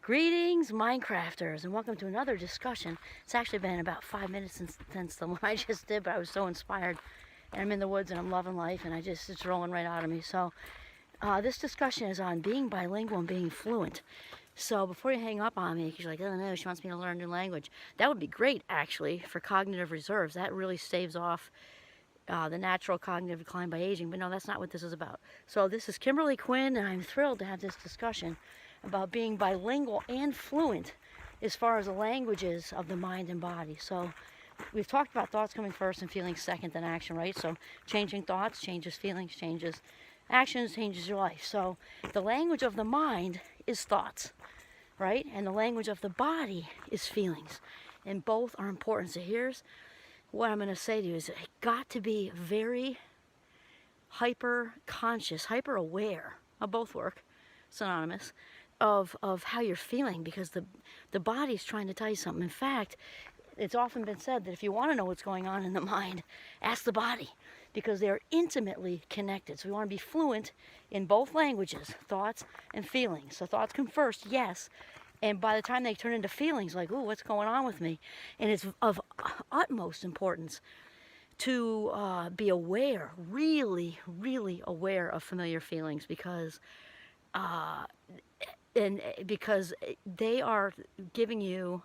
Greetings, Minecrafters, and welcome to another discussion. It's actually been about 5 minutes since the one I just did, but I was so inspired. And I'm in the woods and I'm loving life, and it's rolling right out of me. So this discussion is on being bilingual and being fluent. So before you hang up on me, because you're like, oh no, she wants me to learn a new language. That would be great, actually, for cognitive reserves. That really staves off the natural cognitive decline by aging. But no, that's not what this is about. So this is Kimberly Quinn, and I'm thrilled to have this discussion about being bilingual and fluent as far as the languages of the mind and body. So we've talked about thoughts coming first and feelings second, then action, right? So changing thoughts changes feelings, changes actions, changes your life. So the language of the mind is thoughts, right? And the language of the body is feelings. And both are important. So here's what I'm going to say to you is it got to be very hyper conscious, hyper aware. Both work, synonymous, of how you're feeling, because the body's trying to tell you something. In fact, it's often been said that if you want to know what's going on in the mind, ask the body, because they're intimately connected. So we want to be fluent in both languages, thoughts and feelings. So thoughts come first, yes, and by the time they turn into feelings, like, ooh, what's going on with me? And it's of utmost importance to be aware, really, really aware of familiar feelings, because they are giving you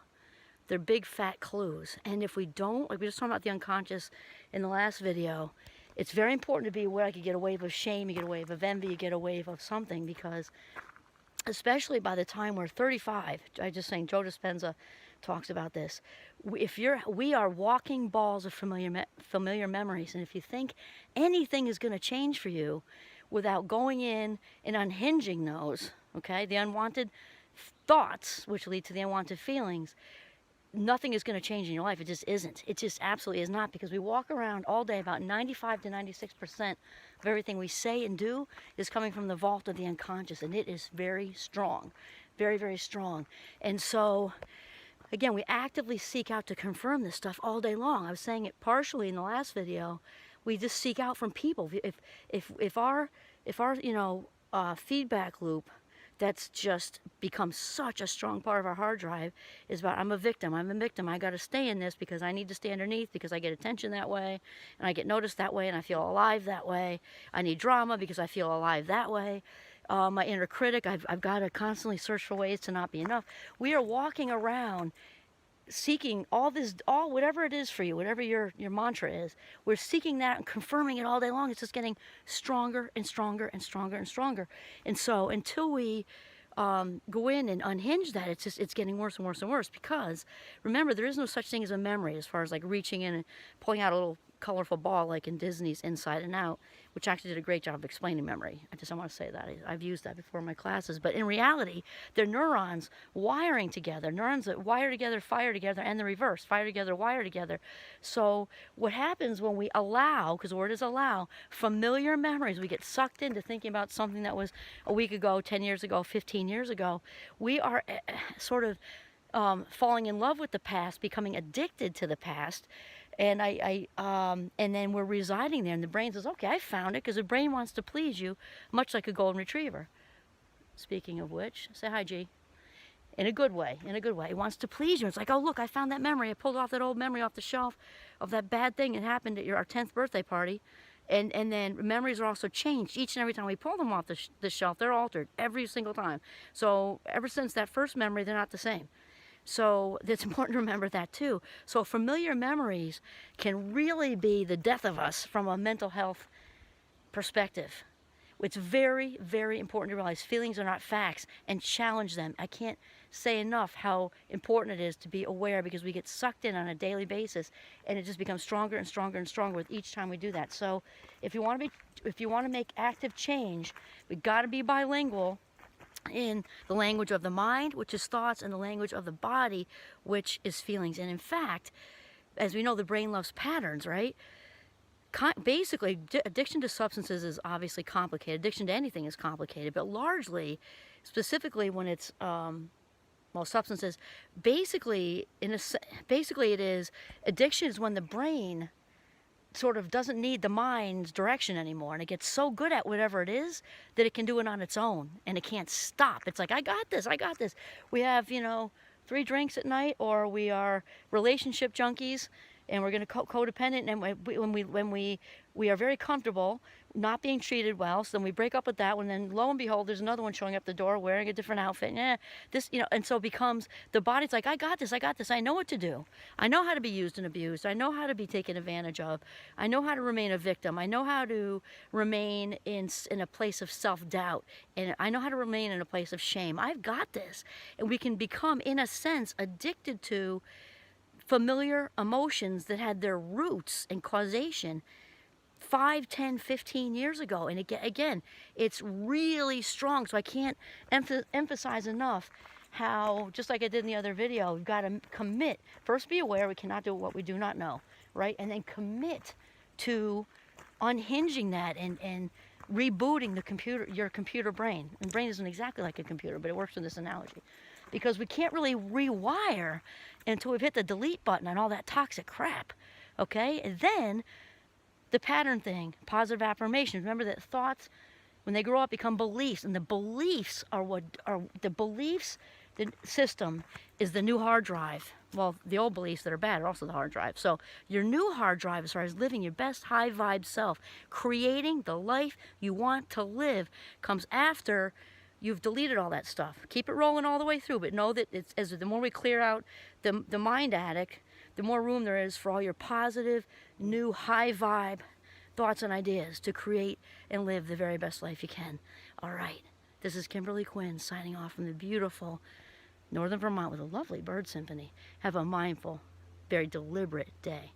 their big fat clues. And if we don't, like we just talked about the unconscious in the last video, it's very important to be aware. Like you get a wave of shame, you get a wave of envy, you get a wave of something, because especially by the time we're 35, I just saying, Joe Dispenza talks about this. We are walking balls of familiar memories, and if you think anything is going to change for you without going in and unhinging those, okay, the unwanted thoughts, which lead to the unwanted feelings, nothing is going to change in your life. It just isn't. It just absolutely is not, because we walk around all day, about 95 to 96% of everything we say and do is coming from the vault of the unconscious, and it is very strong, very, very strong. And so, again, we actively seek out to confirm this stuff all day long. I was saying it partially in the last video. We just seek out from people. If our feedback loop that's just become such a strong part of our hard drive is about, I'm a victim, I got to stay in this because I need to stay underneath, because I get attention that way, and I get noticed that way, and I feel alive that way. I need drama because I feel alive that way. My inner critic, I've got to constantly search for ways to not be enough. We are walking around seeking all whatever it is for you, whatever your mantra is, we're seeking that and confirming it all day long. It's just getting stronger and stronger and stronger and stronger. And so until we go in and unhinge that, it's getting worse and worse and worse, because remember, there is no such thing as a memory, as far as like reaching in and pulling out a little colorful ball like in Disney's Inside and Out, which actually did a great job of explaining memory. I want to say that. I've used that before in my classes. But in reality, they're neurons wiring together. Neurons that wire together, fire together, and the reverse. Fire together, wire together. So what happens when we allow, because the word is allow, familiar memories, we get sucked into thinking about something that was a week ago, 10 years ago, 15 years ago. We are sort of falling in love with the past, becoming addicted to the past. And and then we're residing there, and the brain says, okay, I found it, because the brain wants to please you, much like a golden retriever. Speaking of which, say hi, G. In a good way, in a good way. It wants to please you. It's like, oh, look, I found that memory. I pulled off that old memory off the shelf of that bad thing that happened at our 10th birthday party. And then memories are also changed. Each and every time we pull them off the shelf, they're altered every single time. So ever since that first memory, they're not the same. So it's important to remember that too. So familiar memories can really be the death of us from a mental health perspective. It's very, very important to realize feelings are not facts, and challenge them. I can't say enough how important it is to be aware, because we get sucked in on a daily basis, and it just becomes stronger and stronger and stronger with each time we do that. So if you want to make active change, we got to be bilingual in the language of the mind, which is thoughts, and the language of the body, which is feelings. And in fact, as we know, the brain loves patterns, right? Basically, addiction to substances is obviously complicated. Addiction to anything is complicated, but largely, specifically when it's substances, basically it is, addiction is when the brain sort of doesn't need the mind's direction anymore, and it gets so good at whatever it is that it can do it on its own, and it can't stop. It's like, I got this, I got this. We have, 3 drinks at night, or we are relationship junkies, and we're going to codependent, and we are very comfortable not being treated well, so then we break up with that one, and then lo and behold, there's another one showing up the door wearing a different outfit, and and so it becomes, the body's like, I got this, I know what to do. I know how to be used and abused. I know how to be taken advantage of. I know how to remain a victim. I know how to remain in a place of self-doubt, and I know how to remain in a place of shame. I've got this. And we can become, in a sense, addicted to familiar emotions that had their roots and causation 5, 10, 15 years ago. And again, it's really strong. So I can't emphasize enough how, just like I did in the other video, we've got to commit. First, be aware we cannot do what we do not know, right? And then commit to unhinging that and rebooting your computer brain. And brain isn't exactly like a computer, but it works in this analogy. Because we can't really rewire until we've hit the delete button on all that toxic crap, okay? And then the pattern thing, positive affirmations. Remember that thoughts, when they grow up, become beliefs, and the beliefs the system is the new hard drive. Well, the old beliefs that are bad are also the hard drive. So your new hard drive, as far as living your best high vibe self, creating the life you want to live, comes after you've deleted all that stuff. Keep it rolling all the way through, but know that the more we clear out the mind attic, the more room there is for all your positive, new, high vibe thoughts and ideas to create and live the very best life you can. All right, this is Kimberly Quinn signing off from the beautiful Northern Vermont with a lovely bird symphony. Have a mindful, very deliberate day.